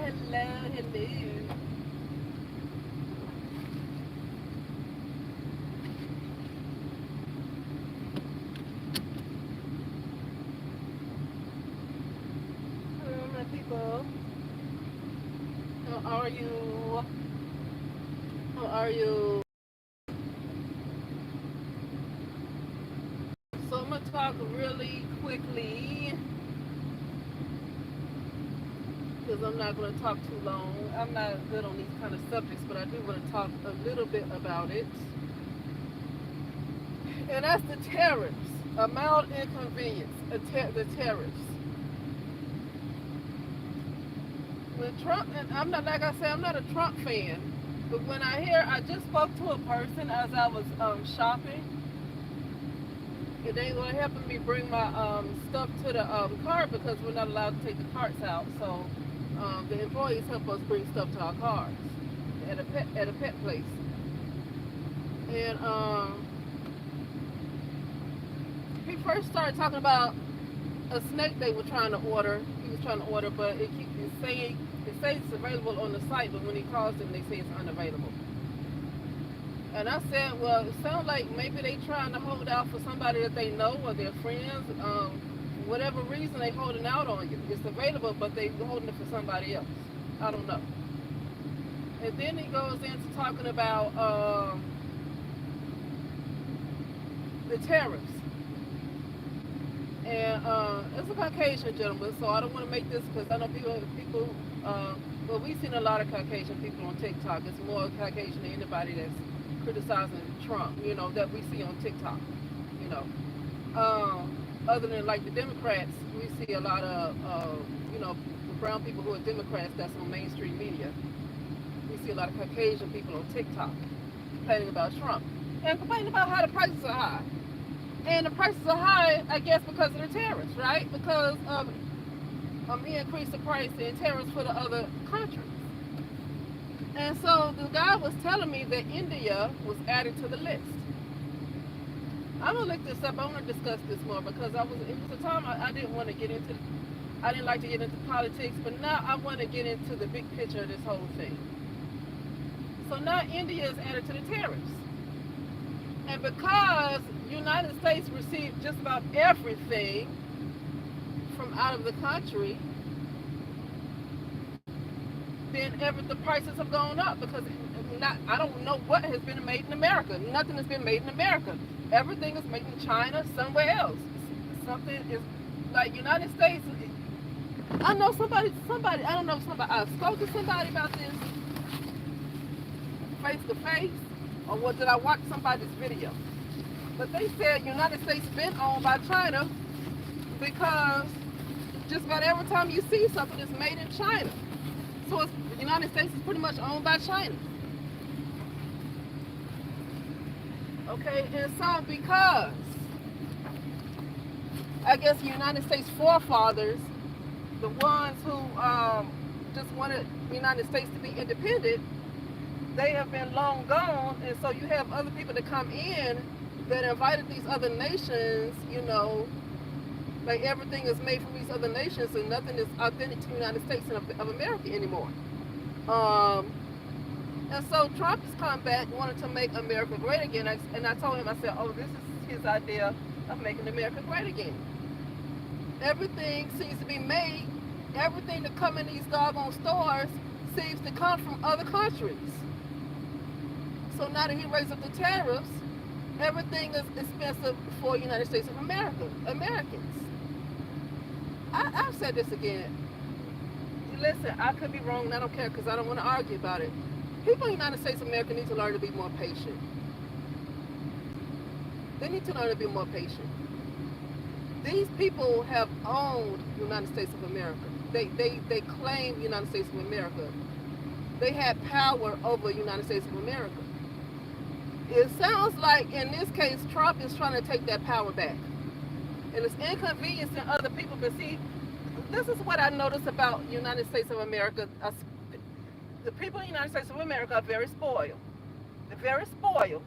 hello. Hello, my people. How are you? How are you? So I'm gonna talk really quickly because I'm not gonna talk too long. I'm not good on these kind of subjects, but I do want to talk a little bit about it. And that's the tariffs, a mild inconvenience, the tariffs. When Trump, and I'm not, like I said, I'm not a Trump fan, but when I just spoke to a person as I was shopping, and they were helping me bring my stuff to the car because we're not allowed to take the carts out. So the employees help us bring stuff to our cars at a pet place. And he first started talking about a snake they were trying to order. He was trying to order, but it says it's available on the site, but when he calls them, they say it's unavailable. And I said, well, it sounds like maybe they trying to hold out for somebody that they know or their friends. Whatever reason they holding out on you. It's available, but they holding it for somebody else. I don't know. And then he goes into talking about the tariffs. And it's a Caucasian gentleman, so I don't want to make this because I know people. Well, we've seen a lot of Caucasian people on TikTok. It's more Caucasian than anybody that's criticizing Trump, that we see on TikTok, you know. Other than like the Democrats, we see a lot of, the brown people who are Democrats that's on mainstream media. We see a lot of Caucasian people on TikTok complaining about Trump and complaining about how the prices are high. And the prices are high, I guess, because of the tariffs, right? Because he increased the price and tariffs for the other countries. And so the guy was telling me that India was added to the list. I'm gonna look this up. I want to discuss this more because it was a time I didn't want to get into. I didn't like to get into politics, but now I want to get into the big picture of this whole thing. So now India is added to the tariffs, and because United States received just about everything from out of the country, then the prices have gone up because I don't know what has been made in America. Nothing has been made in America. Everything is made in China, somewhere else. Something is like United States. I know somebody. I don't know somebody. I spoke to somebody about this face to face, or did I watch somebody's video? But they said United States been owned by China because just about every time you see something, it's made in China. So the United States is pretty much owned by China. Okay, and so because I guess the United States forefathers, the ones who just wanted the United States to be independent, they have been long gone, and so you have other people that come in that invited these other nations, like everything is made from these other nations and nothing is authentic to the United States of America anymore. And so Trump has come back, wanted to make America great again. And I told him, I said, oh, this is his idea of making America great again. Everything seems to be made, everything that come in these doggone stores seems to come from other countries. So now that he raised up the tariffs, everything is expensive for United States of America, Americans. I've said this again. Listen, I could be wrong and I don't care because I don't want to argue about it. People in the United States of America need to learn to be more patient. They need to learn to be more patient. These people have owned the United States of America. They claim the United States of America. They had power over the United States of America. It sounds like in this case Trump is trying to take that power back. And it's inconveniencing other people. But see, this is what I noticed about the United States of America. The people in the United States of America are very spoiled. They're very spoiled.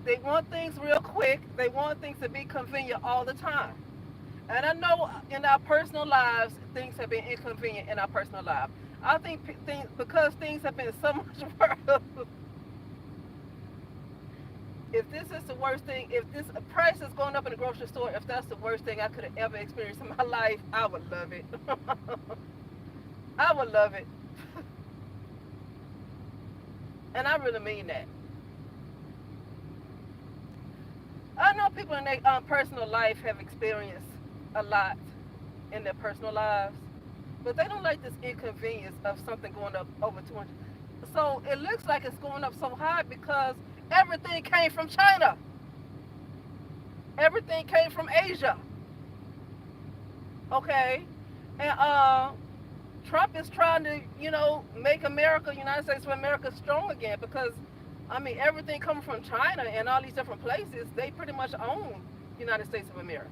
They want things real quick. They want things to be convenient all the time. And I know in our personal lives, things have been inconvenient in our personal life. I think things, because things have been so much worse. If this is the worst thing, if this price is going up in the grocery store, if that's the worst thing I could have ever experienced in my life, I would love it. I would love it. And I really mean that. I know people in their personal life have experienced a lot in their personal lives, but they don't like this inconvenience of something going up over 200. So it looks like it's going up so high because everything came from China. Everything came from Asia. Okay? And Trump is trying to, make America, United States of America strong again because, I mean, everything coming from China and all these different places, they pretty much own United States of America.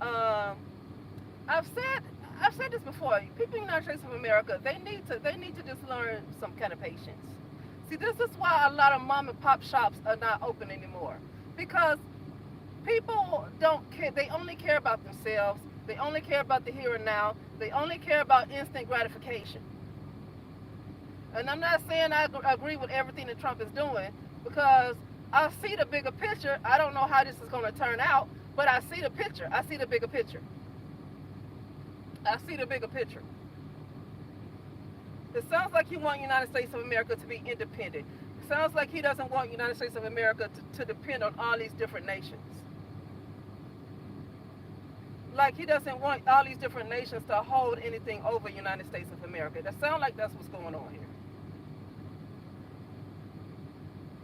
Um, I've said I've said this before. People in the United States of America, they need to just learn some kind of patience. See, this is why a lot of mom and pop shops are not open anymore because people don't care. They only care about themselves. They only care about the here and now. They only care about instant gratification. And I'm not saying I agree with everything that Trump is doing because I see the bigger picture. I don't know how this is going to turn out, but I see the picture. I see the bigger picture. I see the bigger picture. It sounds like he wants United States of America to be independent. It sounds like he doesn't want United States of America to depend on all these different nations. Like he doesn't want all these different nations to hold anything over United States of America. That sounds like that's what's going on here.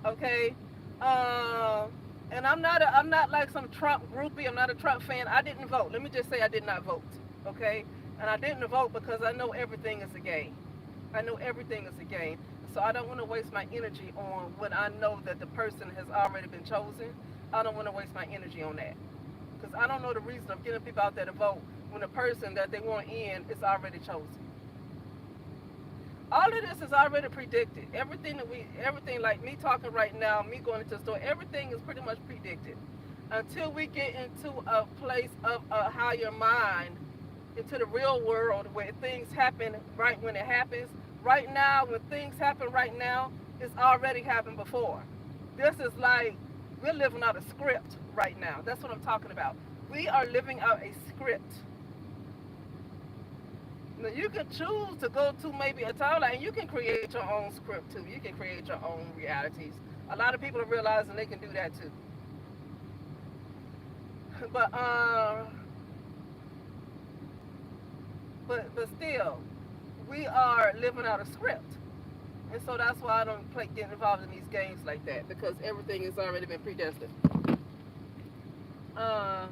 Okay, and I'm not like some Trump groupie. I'm not a Trump fan. I didn't vote. Let me just say I did not vote. Okay, and I didn't vote because I know everything is a game. I know everything is a game. So I don't want to waste my energy on when I know that the person has already been chosen. I don't want to waste my energy on that because I don't know the reason of getting people out there to vote when the person that they want in is already chosen. All of this is already predicted. Everything like me talking right now, me going into the store, everything is pretty much predicted. Until we get into a place of a higher mind, into the real world where things happen right when it happens. Right now, when things happen right now, it's already happened before. This is like we're living out a script right now. That's what I'm talking about. We are living out a script. Now you can choose to go to maybe a timeline and you can create your own script too. You can create your own realities. A lot of people are realizing they can do that too. But but still, we are living out a script. And so that's why I don't get involved in these games like that because everything has already been predestined. Uh,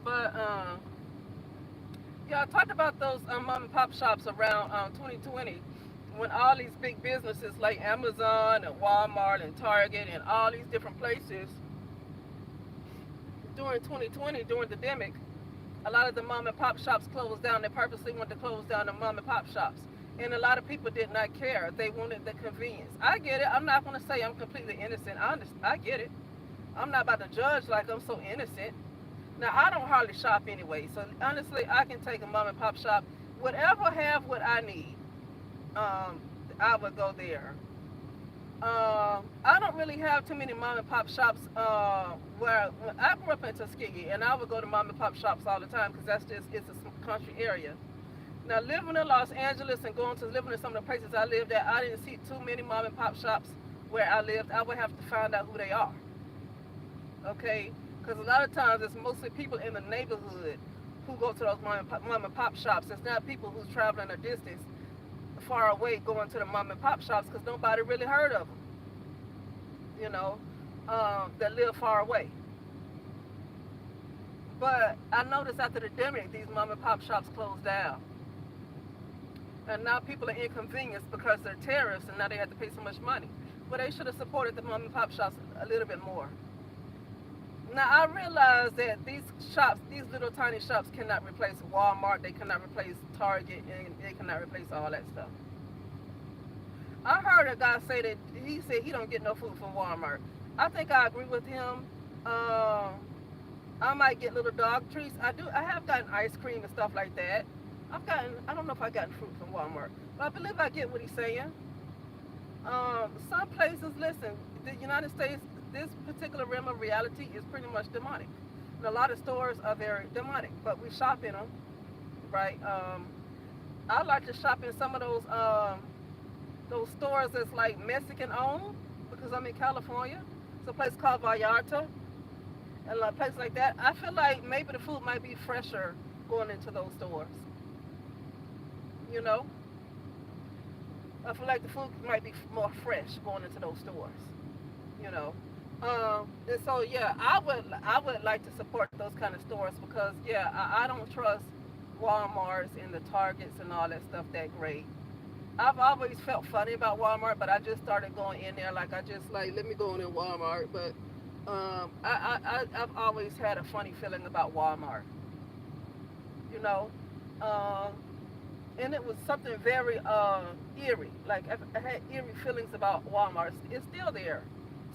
but yeah, I talked about those mom and pop shops around 2020 when all these big businesses like Amazon and Walmart and Target and all these different places during 2020 during the pandemic, a lot of the mom and pop shops closed down. They purposely wanted to close down the mom and pop shops. And a lot of people did not care. They wanted the convenience. I get it. I'm not going to say I'm completely innocent. I get it. I'm not about to judge like I'm so innocent. Now, I don't hardly shop anyway. So, honestly, I can take a mom and pop shop. Whatever have what I need, I would go there. I don't really have too many mom and pop shops where when I grew up in Tuskegee, and I would go to mom and pop shops all the time because it's a country area. Now living in Los Angeles and going to living in some of the places I lived at, I didn't see too many mom and pop shops where I lived. I would have to find out who they are, okay? Because a lot of times it's mostly people in the neighborhood who go to those mom and pop shops. It's not people who's traveling a distance far away going to the mom and pop shops because nobody really heard of them, you know, that live far away. But I noticed after the pandemic, these mom and pop shops closed down. And now people are inconvenienced because they're tariffs and now they have to pay so much money. But they should have supported the mom and pop shops a little bit more. Now I realize that these shops, these little tiny shops cannot replace Walmart, they cannot replace Target, and they cannot replace all that stuff. I heard a guy say that he said he don't get no food from Walmart. I think I agree with him. Um, I might get little dog treats. I have gotten ice cream and stuff like that. I don't know if I gotten fruit from Walmart, but I believe I get what he's saying. Some places, listen, the United States, this particular realm of reality is pretty much demonic. And a lot of stores are very demonic, but we shop in them, right? I like to shop in some of those stores that's like Mexican owned because I'm in California. It's a place called Vallarta and a place like that. I feel like maybe the food might be fresher going into those stores. You know, I feel like the food might be more fresh going into those stores. You know, and so yeah, I would like to support those kind of stores because yeah, I don't trust WalMarts and the Targets and all that stuff that great. I've always felt funny about Walmart, but I just started going in there like I just like let me go in Walmart. But I've always had a funny feeling about Walmart, you know, um, and it was something very eerie. Like I had eerie feelings about Walmart. It's still there.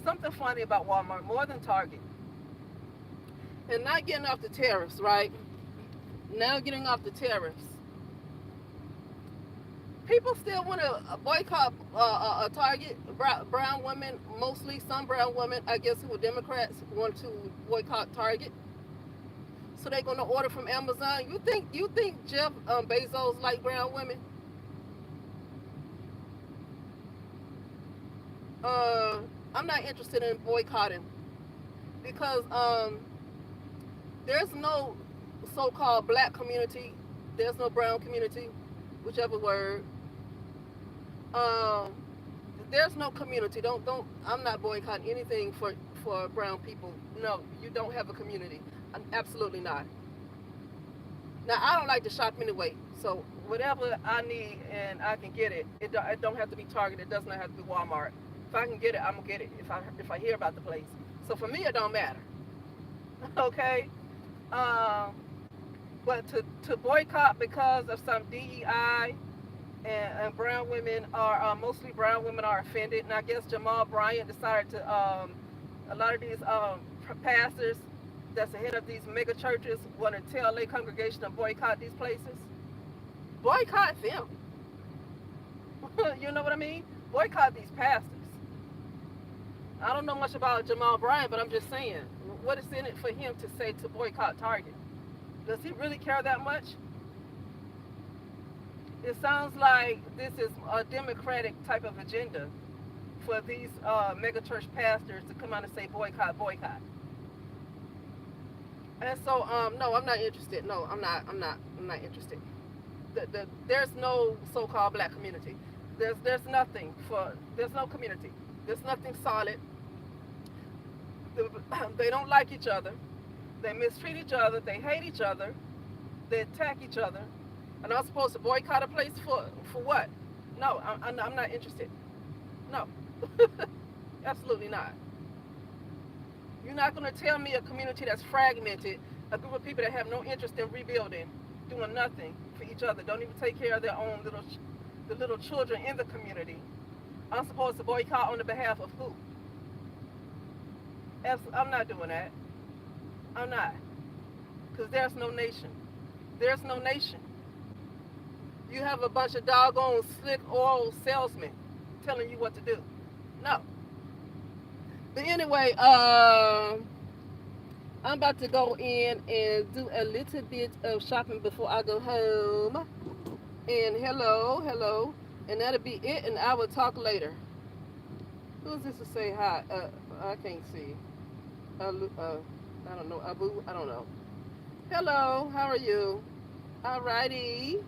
Something funny about Walmart more than Target. And not getting off the tariffs, right? Now getting off the tariffs. People still want to boycott a Target. Brown women, mostly some brown women, I guess, who are Democrats, want to boycott Target. So they're going to order from Amazon. You think Jeff Bezos like brown women? Uh, I'm not interested in boycotting because there's no so-called black community. There's no brown community, whichever word. Um, there's no community. Don't. I'm not boycotting anything for brown people. No, you don't have a community. Absolutely not. Now I don't like to shop anyway, so whatever I need and I can get it. It don't have to be Target. It does not have to be Walmart. If I can get it, I'm gonna get it. If I hear about the place, so for me it don't matter. Okay. Um, but to boycott because of some DEI and brown women are mostly brown women are offended, and I guess Jamal Bryant decided to a lot of these pastors that's the head of these mega churches want to tell their congregation to boycott these places. Boycott them. You know what I mean? Boycott these pastors. I don't know much about Jamal Bryant, but I'm just saying, what is in it for him to say to boycott Target? Does he really care that much? It sounds like this is a democratic type of agenda for these mega church pastors to come out and say boycott, boycott. And so, no, I'm not interested. No, I'm not interested. There's no so-called black community. There's nothing for. There's no community. There's nothing solid. They don't like each other. They mistreat each other. They hate each other. They attack each other. And I'm supposed to boycott a place for what? No, I'm not interested. No, absolutely not. You're not going to tell me a community that's fragmented, a group of people that have no interest in rebuilding, doing nothing for each other, don't even take care of their own the little children in the community. I'm supposed to boycott on the behalf of who? I'm not doing that. I'm not. Because there's no nation. There's no nation. You have a bunch of doggone slick oil salesmen telling you what to do. No. But anyway, I'm about to go in and do a little bit of shopping before I go home. And hello. And that'll be it, and I will talk later. Who's this to say hi? I can't see. I don't know. Abu, I don't know. Hello, how are you? Alrighty.